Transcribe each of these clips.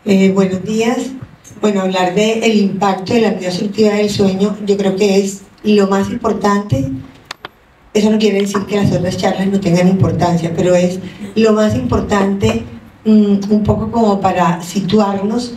Buenos días. Bueno, hablar del impacto de la apnea obstructiva del sueño, yo creo que es lo más importante. Eso no quiere decir que las otras charlas no tengan importancia, pero es lo más importante, un poco como para situarnos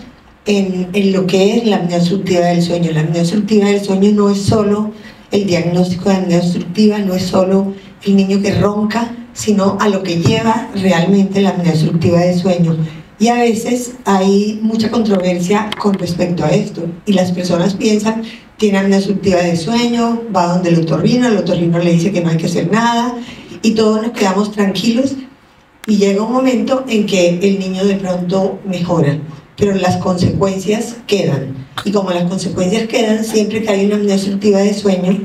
en lo que es la apnea obstructiva del sueño. La apnea obstructiva del sueño no es solo el diagnóstico de apnea obstructiva, no es solo el niño que ronca, sino a lo que lleva realmente la apnea obstructiva del sueño. Y a veces hay mucha controversia con respecto a esto, y las personas piensan, tiene apnea obstructiva del sueño, va donde el otorrino le dice que no hay que hacer nada, y todos nos quedamos tranquilos, y llega un momento en que el niño de pronto mejora, pero las consecuencias quedan, y como las consecuencias quedan, siempre que hay una apnea obstructiva del sueño,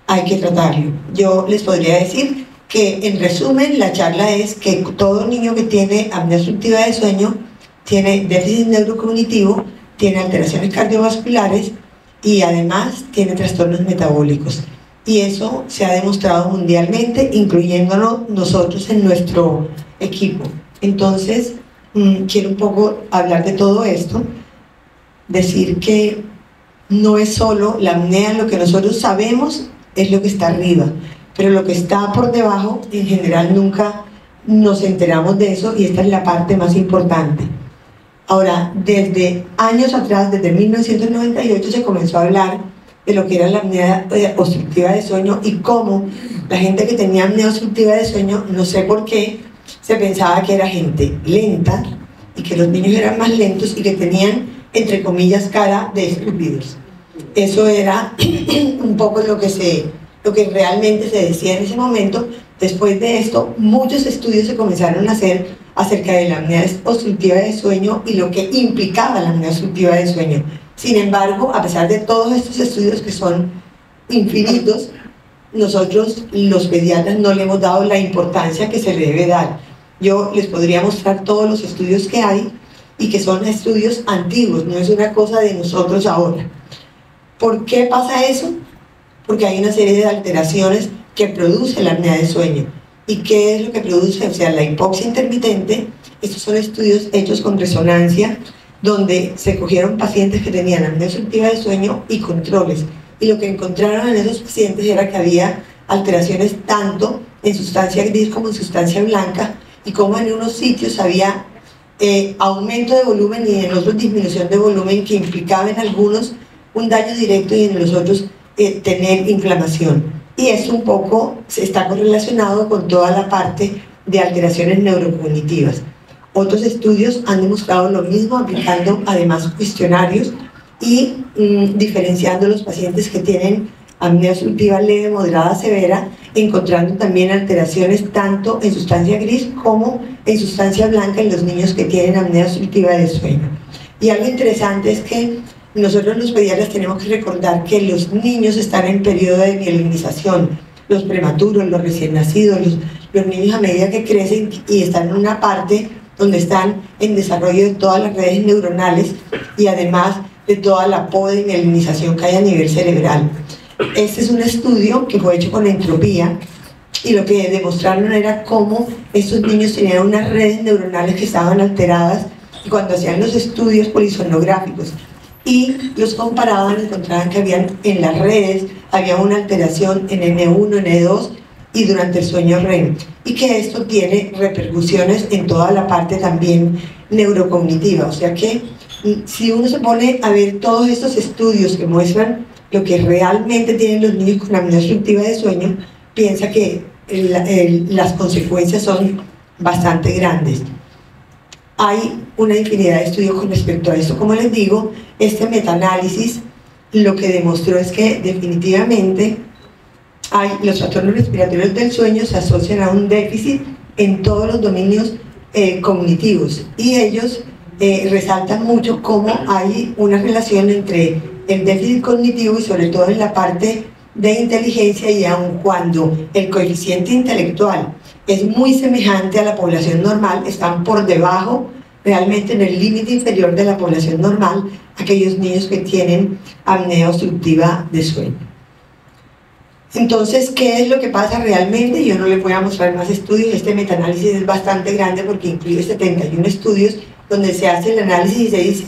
hay que tratarlo. Yo les podría decir que, en resumen, la charla es que todo niño que tiene apnea obstructiva del sueño tiene déficit neurocognitivo, tiene alteraciones cardiovasculares y además tiene trastornos metabólicos. Y eso se ha demostrado mundialmente, incluyéndonos nosotros en nuestro equipo. Entonces, quiero un poco hablar de todo esto, decir que no es solo la apnea, lo que nosotros sabemos es lo que está arriba, pero lo que está por debajo, en general, nunca nos enteramos de eso, y esta es la parte más importante. Ahora, desde años atrás, desde 1998, se comenzó a hablar de lo que era la apnea obstructiva de sueño y cómo la gente que tenía apnea obstructiva de sueño, no sé por qué, se pensaba que era gente lenta y que los niños eran más lentos y que tenían, entre comillas, cara de estúpidos. Eso era un poco lo que realmente se decía en ese momento. Después de esto, muchos estudios se comenzaron a hacer acerca de la apnea obstructiva de sueño y lo que implicaba la apnea obstructiva de sueño. Sin embargo, a pesar de todos estos estudios que son infinitos, nosotros, los pediatras, no le hemos dado la importancia que se le debe dar. Yo les podría mostrar todos los estudios que hay y que son estudios antiguos, no es una cosa de nosotros ahora. ¿Por qué pasa eso? Porque hay una serie de alteraciones que produce la apnea de sueño. ¿Y qué es lo que produce? O sea, la hipoxia intermitente. Estos son estudios hechos con resonancia, donde se cogieron pacientes que tenían apnea obstructiva de sueño y controles. Y lo que encontraron en esos pacientes era que había alteraciones tanto en sustancia gris como en sustancia blanca, y como en unos sitios había aumento de volumen y en otros disminución de volumen, que implicaba en algunos un daño directo y en los otros tener inflamación. Y eso un poco está correlacionado con toda la parte de alteraciones neurocognitivas. Otros estudios han demostrado lo mismo, aplicando además cuestionarios y diferenciando los pacientes que tienen apnea obstructiva leve, moderada, severa, encontrando también alteraciones tanto en sustancia gris como en sustancia blanca en los niños que tienen apnea obstructiva de sueño. Y algo interesante es que nosotros los pediatras tenemos que recordar que los niños están en periodo de mielinización, los prematuros, los recién nacidos, los niños a medida que crecen, y están en una parte donde están en desarrollo de todas las redes neuronales y además de toda la poda y mielinización que hay a nivel cerebral. Este es un estudio que fue hecho con entropía, y lo que demostraron era cómo estos niños tenían unas redes neuronales que estaban alteradas, y cuando hacían los estudios polisonográficos y los comparaban, encontraban que habían en las redes, había una alteración en N1, N2 y durante el sueño REM, y que esto tiene repercusiones en toda la parte también neurocognitiva. O sea que si uno se pone a ver todos estos estudios que muestran lo que realmente tienen los niños con apnea obstructiva de sueño, piensa que las consecuencias son bastante grandes. Hay una infinidad de estudios con respecto a esto. Como les digo, este metaanálisis lo que demostró es que definitivamente los trastornos respiratorios del sueño se asocian a un déficit en todos los dominios cognitivos, y ellos resaltan mucho cómo hay una relación entre el déficit cognitivo y sobre todo en la parte de inteligencia, y aun cuando el coeficiente intelectual es muy semejante a la población normal, están por debajo, realmente en el límite inferior de la población normal, aquellos niños que tienen apnea obstructiva de sueño. Entonces, ¿qué es lo que pasa realmente? Yo no les voy a mostrar más estudios. Este metaanálisis es bastante grande porque incluye 71 estudios donde se hace el análisis y se dice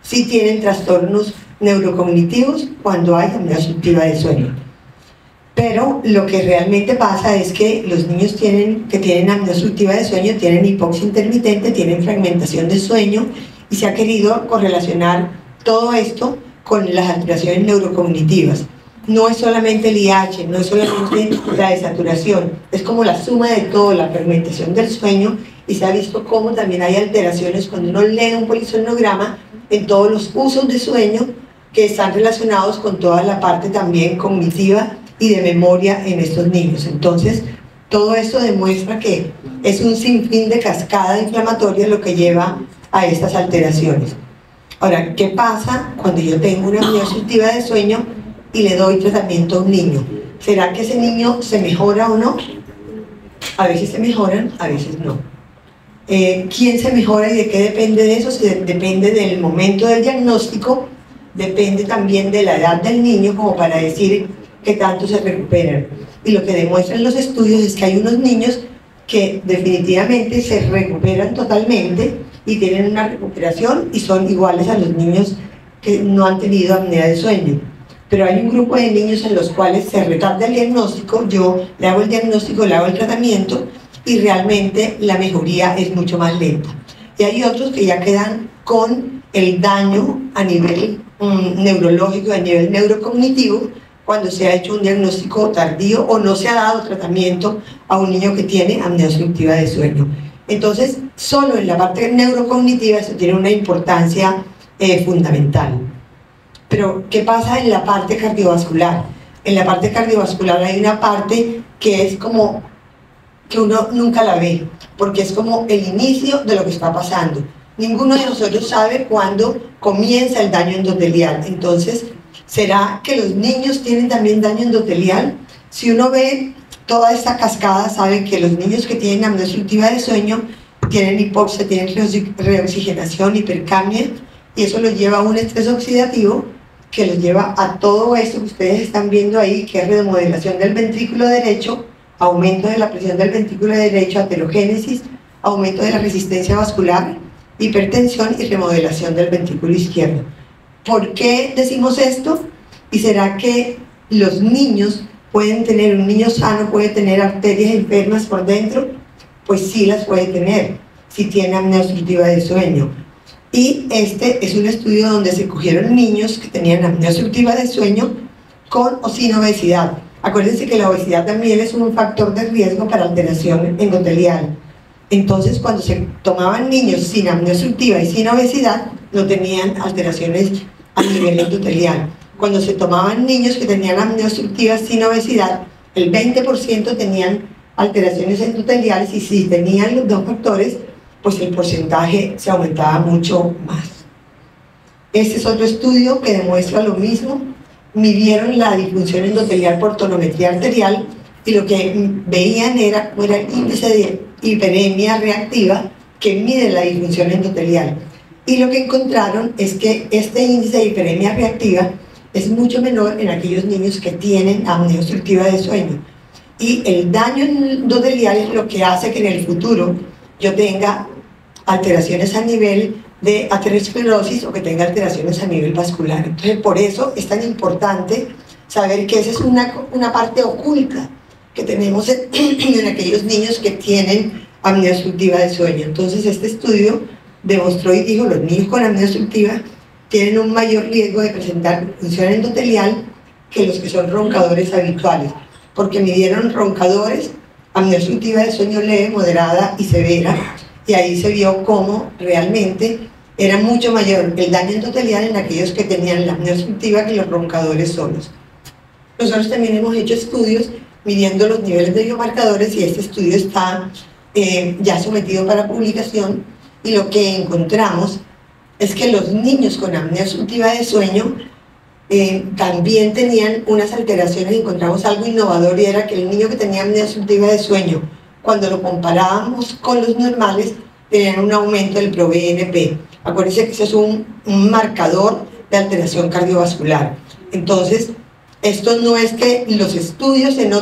si tienen trastornos neurocognitivos cuando hay apnea obstructiva de sueño. Pero lo que realmente pasa es que los niños que tienen apnea obstructiva de sueño tienen hipoxia intermitente, tienen fragmentación de sueño, y se ha querido correlacionar todo esto con las alteraciones neurocognitivas. No es solamente el IH, no es solamente la desaturación, es como la suma de todo, la fragmentación del sueño, y se ha visto cómo también hay alteraciones cuando uno lee un polisomnograma en todos los usos de sueño que están relacionados con toda la parte también cognitiva y de memoria en estos niños. Entonces, todo esto demuestra que es un sinfín de cascada inflamatoria lo que lleva a estas alteraciones. Ahora, ¿qué pasa cuando yo tengo una apnea obstructiva de sueño y le doy tratamiento a un niño? ¿Será que ese niño se mejora o no? A veces se mejoran, a veces no. ¿Quién se mejora y de qué depende de eso? Depende del momento del diagnóstico, depende también de la edad del niño, como para decir qué tanto se recuperan. Y lo que demuestran los estudios es que hay unos niños que definitivamente se recuperan totalmente y tienen una recuperación y son iguales a los niños que no han tenido apnea de sueño. Pero hay un grupo de niños en los cuales se retarda el diagnóstico, yo le hago el diagnóstico, le hago el tratamiento y realmente la mejoría es mucho más lenta. Y hay otros que ya quedan con el daño a nivel neurológico, a nivel neurocognitivo, cuando se ha hecho un diagnóstico tardío o no se ha dado tratamiento a un niño que tiene apnea obstructiva de sueño. Entonces, solo en la parte neurocognitiva eso tiene una importancia fundamental. Pero, ¿qué pasa en la parte cardiovascular? En la parte cardiovascular hay una parte que es como que uno nunca la ve, porque es como el inicio de lo que está pasando. Ninguno de nosotros sabe cuándo comienza el daño endotelial. Entonces, ¿será que los niños tienen también daño endotelial? Si uno ve toda esta cascada, sabe que los niños que tienen apnea obstructiva de sueño tienen hipoxia, tienen reoxigenación, hipercapnia, y eso los lleva a un estrés oxidativo que los lleva a todo esto que ustedes están viendo ahí, que es remodelación del ventrículo derecho, aumento de la presión del ventrículo derecho, aterogénesis, aumento de la resistencia vascular, hipertensión y remodelación del ventrículo izquierdo. ¿Por qué decimos esto? ¿Y será que los niños pueden tener, un niño sano puede tener arterias enfermas por dentro? Pues sí las puede tener, si tiene apnea obstructiva de sueño. Y este es un estudio donde se cogieron niños que tenían apnea obstructiva de sueño con o sin obesidad. Acuérdense que la obesidad también es un factor de riesgo para alteración endotelial. Entonces, cuando se tomaban niños sin apnea obstructiva y sin obesidad, no tenían alteraciones a nivel endotelial. Cuando se tomaban niños que tenían apnea obstructiva sin obesidad, el 20% tenían alteraciones endoteliales, y si tenían los dos factores, pues el porcentaje se aumentaba mucho más. Este es otro estudio que demuestra lo mismo. Midieron la disfunción endotelial por tonometría arterial y lo que veían era el índice de hiperemia reactiva que mide la disfunción endotelial. Y lo que encontraron es que este índice de hiperemia reactiva es mucho menor en aquellos niños que tienen apnea obstructiva de sueño. Y el daño endotelial es lo que hace que en el futuro yo tenga alteraciones a nivel de aterosclerosis o que tenga alteraciones a nivel vascular. Entonces, por eso es tan importante saber que esa es una parte oculta que tenemos en aquellos niños que tienen apnea obstructiva de sueño. Entonces, este estudio demostró y dijo, los niños con apnea obstructiva tienen un mayor riesgo de presentar disfunción endotelial que los que son roncadores habituales, porque midieron roncadores, apnea obstructiva de sueño leve, moderada y severa, y ahí se vio cómo realmente era mucho mayor el daño endotelial en aquellos que tenían la apnea obstructiva que los roncadores solos. Nosotros también hemos hecho estudios midiendo los niveles de biomarcadores, y este estudio está ya sometido para publicación, y lo que encontramos es que los niños con apnea obstructiva de sueño también tenían unas alteraciones. Encontramos algo innovador, y era que el niño que tenía apnea obstructiva de sueño, cuando lo comparábamos con los normales, tenían un aumento del proBNP. Acuérdense que ese es un marcador de alteración cardiovascular. Entonces, esto no es que los estudios en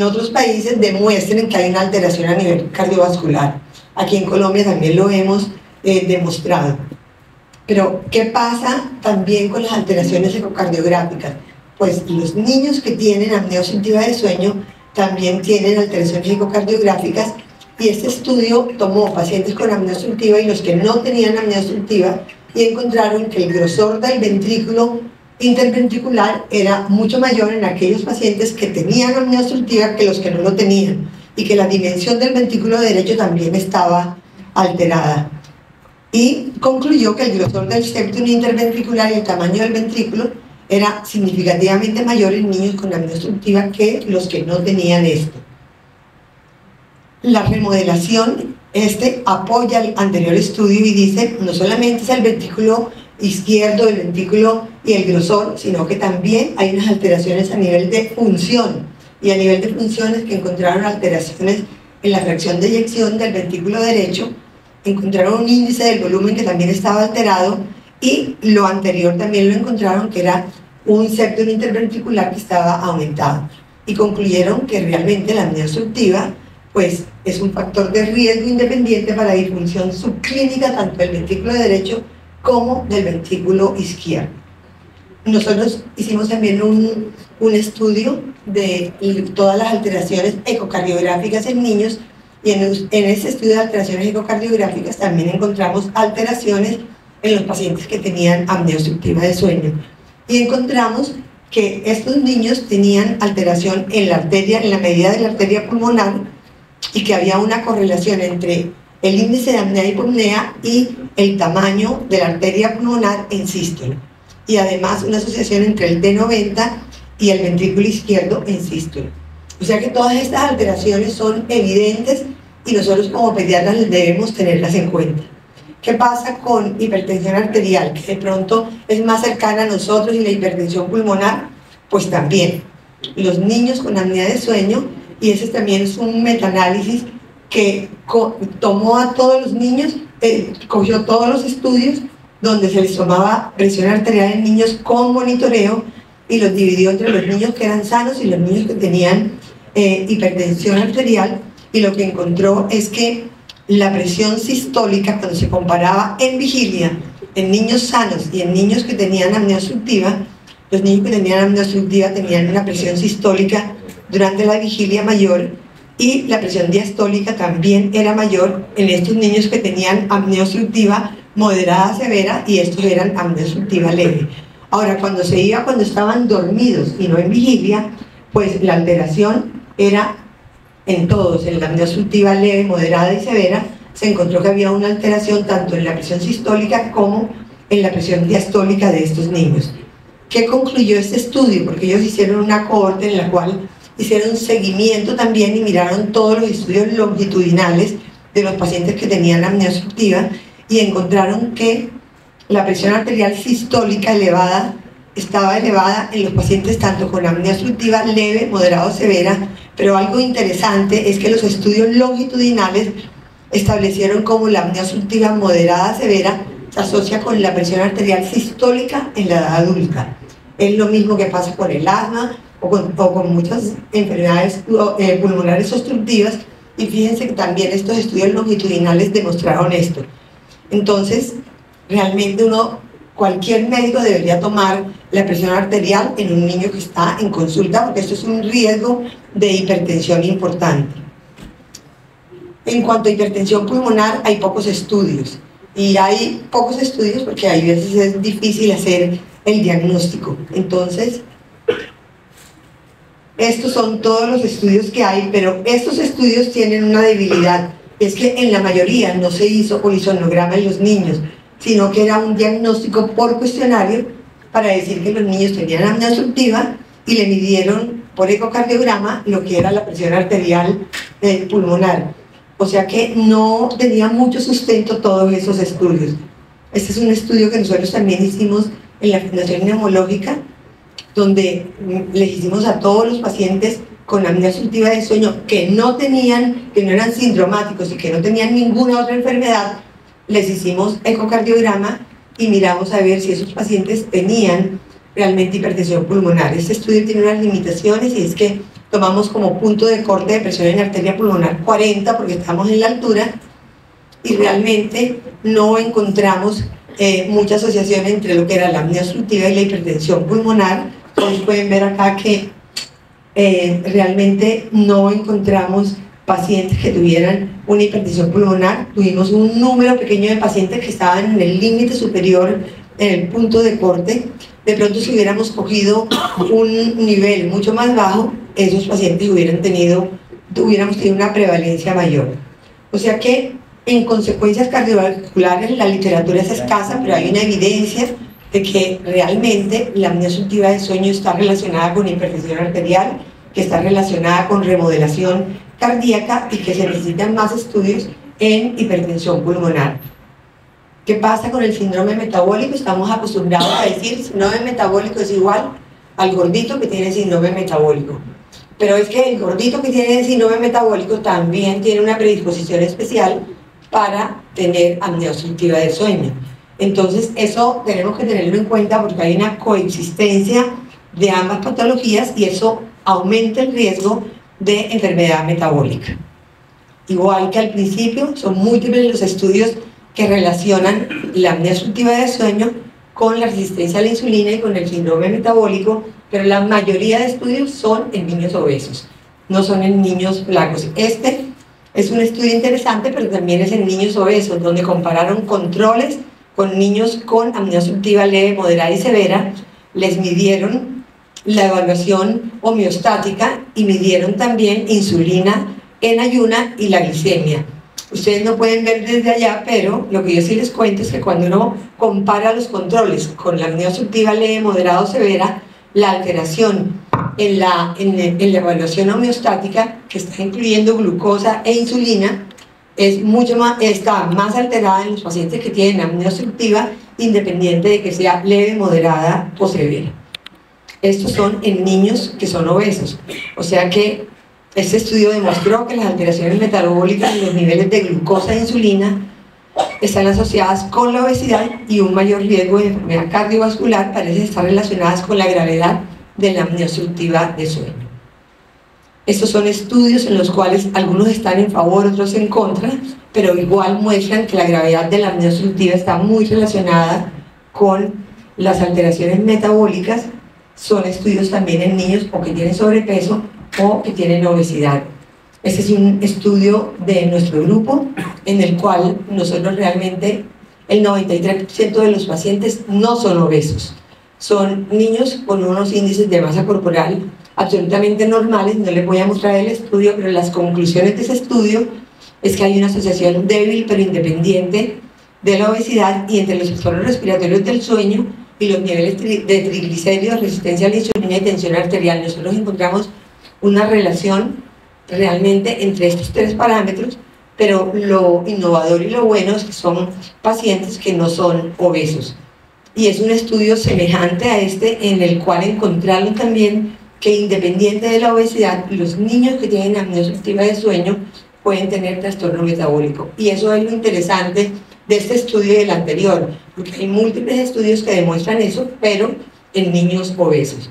otros países demuestren que hay una alteración a nivel cardiovascular. Aquí en Colombia también lo vemos demostrado. Pero, ¿qué pasa también con las alteraciones ecocardiográficas? Pues los niños que tienen apnea obstructiva de sueño también tienen alteraciones ecocardiográficas, y este estudio tomó pacientes con apnea obstructiva y los que no tenían apnea obstructiva, y encontraron que el grosor del ventrículo interventricular era mucho mayor en aquellos pacientes que tenían apnea obstructiva que los que no lo tenían, y que la dimensión del ventrículo derecho también estaba alterada. Y concluyó que el grosor del septum interventricular y el tamaño del ventrículo era significativamente mayor en niños con apnea obstructiva que los que no tenían esto. La remodelación apoya el anterior estudio y dice no solamente es el ventrículo izquierdo, el ventrículo y el grosor, sino que también hay unas alteraciones a nivel de función, y a nivel de funciones que encontraron alteraciones en la fracción de eyección del ventrículo derecho, encontraron un índice del volumen que también estaba alterado, y lo anterior también lo encontraron, que era un septum interventricular que estaba aumentado, y concluyeron que realmente la apnea obstructiva pues es un factor de riesgo independiente para la disfunción subclínica tanto del ventrículo derecho como del ventrículo izquierdo. Nosotros hicimos también un estudio de todas las alteraciones ecocardiográficas en niños, y en ese estudio de alteraciones ecocardiográficas también encontramos alteraciones en los pacientes que tenían apnea obstructiva de sueño, y encontramos que estos niños tenían alteración en la arteria, en la medida de la arteria pulmonar, y que había una correlación entre el índice de apnea y hipopnea y el tamaño de la arteria pulmonar en sístole, y además una asociación entre el T90 y el ventrículo izquierdo en sístole. O sea que todas estas alteraciones son evidentes y nosotros como pediatras debemos tenerlas en cuenta. ¿Qué pasa con hipertensión arterial, que de pronto es más cercana a nosotros, y la hipertensión pulmonar? Pues también los niños con apnea de sueño, y ese también es un metaanálisis que tomó a todos los niños, cogió todos los estudios donde se les tomaba presión arterial en niños con monitoreo, y los dividió entre los niños que eran sanos y los niños que tenían hipertensión arterial, y lo que encontró es que la presión sistólica, cuando se comparaba en vigilia en niños sanos y en niños que tenían apnea obstructiva, los niños que tenían apnea obstructiva tenían una presión sistólica durante la vigilia mayor, y la presión diastólica también era mayor en estos niños que tenían apnea obstructiva moderada severa, y estos eran apnea obstructiva leve. Ahora, cuando estaban dormidos y no en vigilia, pues la alteración era en todos. En la apnea obstructiva leve, moderada y severa se encontró que había una alteración tanto en la presión sistólica como en la presión diastólica de estos niños. ¿Qué concluyó este estudio? Porque ellos hicieron una cohorte en la cual hicieron seguimiento también y miraron todos los estudios longitudinales de los pacientes que tenían apnea obstructiva, y encontraron que la presión arterial sistólica estaba elevada en los pacientes tanto con apnea obstructiva leve, moderada o severa, pero algo interesante es que los estudios longitudinales establecieron como la apnea obstructiva moderada severa se asocia con la presión arterial sistólica en la edad adulta. Es lo mismo que pasa con el asma o con muchas enfermedades pulmonares obstructivas, y fíjense que también estos estudios longitudinales demostraron esto. Entonces, realmente cualquier médico debería tomar la presión arterial en un niño que está en consulta, porque esto es un riesgo de hipertensión importante. En cuanto a hipertensión pulmonar, hay pocos estudios, y hay pocos estudios porque a veces es difícil hacer el diagnóstico. Entonces, estos son todos los estudios que hay, pero estos estudios tienen una debilidad, es que en la mayoría no se hizo polisomnograma en los niños, sino que era un diagnóstico por cuestionario para decir que los niños tenían apnea obstructiva, y le midieron por ecocardiograma lo que era la presión arterial pulmonar. O sea que no tenía mucho sustento todos esos estudios. Este es un estudio que nosotros también hicimos en la Fundación Neumológica, donde les hicimos a todos los pacientes con apnea obstructiva de sueño que no eran sindromáticos y que no tenían ninguna otra enfermedad, les hicimos ecocardiograma y miramos a ver si esos pacientes tenían realmente hipertensión pulmonar. Este estudio tiene unas limitaciones, y es que tomamos como punto de corte de presión en arteria pulmonar 40, porque estamos en la altura, y realmente no encontramos mucha asociación entre lo que era la apnea obstructiva y la hipertensión pulmonar. Ustedes pueden ver acá que realmente no encontramos pacientes que tuvieran una hipertensión pulmonar. Tuvimos un número pequeño de pacientes que estaban en el límite superior, en el punto de corte. De pronto, si hubiéramos cogido un nivel mucho más bajo, esos pacientes hubiéramos tenido una prevalencia mayor. O sea que en consecuencias cardiovasculares la literatura es escasa, pero hay una evidencia de que realmente la apnea obstructiva del sueño está relacionada con hipertensión arterial, que está relacionada con remodelación cardíaca y que se necesitan más estudios en hipertensión pulmonar. ¿Qué pasa con el síndrome metabólico? Estamos acostumbrados a decir síndrome metabólico es igual al gordito que tiene síndrome metabólico. Pero es que el gordito que tiene síndrome metabólico también tiene una predisposición especial para tener apnea obstructiva del sueño. Entonces eso tenemos que tenerlo en cuenta porque hay una coexistencia de ambas patologías y eso aumenta el riesgo de enfermedad metabólica. Igual que al principio, son múltiples los estudios que relacionan la apnea obstructiva del sueño con la resistencia a la insulina y con el síndrome metabólico, pero la mayoría de estudios son en niños obesos, no son en niños flacos. Este es un estudio interesante, pero también es en niños obesos, donde compararon controles con niños con apnea obstructiva leve, moderada y severa, les midieron la evaluación homeostática y midieron también insulina en ayuna y la glicemia. Ustedes no pueden ver desde allá, pero lo que yo sí les cuento es que cuando uno compara los controles con la apnea obstructiva leve, moderada o severa, la alteración en la evaluación homeostática, que está incluyendo glucosa e insulina, está más alterada en los pacientes que tienen apnea obstructiva, independiente de que sea leve, moderada o severa. Estos son en niños que son obesos. O sea que este estudio demostró que las alteraciones metabólicas y los niveles de glucosa e insulina están asociadas con la obesidad y un mayor riesgo de enfermedad cardiovascular parece estar relacionadas con la gravedad de la apnea obstructiva de sueño. Estos son estudios en los cuales algunos están en favor, otros en contra, pero igual muestran que la gravedad de la apnea obstructiva está muy relacionada con las alteraciones metabólicas. Son estudios también en niños o que tienen sobrepeso o que tienen obesidad. Este es un estudio de nuestro grupo en el cual nosotros realmente el 93% de los pacientes no son obesos. Son niños con unos índices de masa corporal absolutamente normales. No les voy a mostrar el estudio, pero las conclusiones de ese estudio es que hay una asociación débil pero independiente de la obesidad y entre los trastornos respiratorios del sueño y los niveles de triglicéridos, resistencia a la insulina y tensión arterial. Nosotros encontramos una relación realmente entre estos tres parámetros, pero lo innovador y lo bueno es que son pacientes que no son obesos. Y es un estudio semejante a este en el cual encontraron también que independiente de la obesidad, los niños que tienen apnea obstructiva de sueño pueden tener trastorno metabólico. Y eso es lo interesante de este estudio y del anterior, porque hay múltiples estudios que demuestran eso, pero en niños obesos.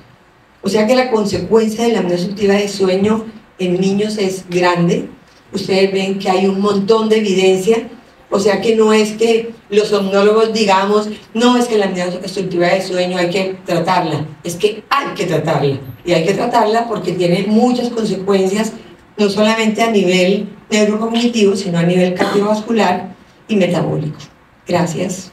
O sea que la consecuencia de la apnea obstructiva de sueño en niños es grande. Ustedes ven que hay un montón de evidencia. O sea que no es que los somnólogos digamos, no, es que la apnea obstructiva de sueño hay que tratarla, es que hay que tratarla. Y hay que tratarla porque tiene muchas consecuencias, no solamente a nivel neurocognitivo, sino a nivel cardiovascular y metabólico. Gracias.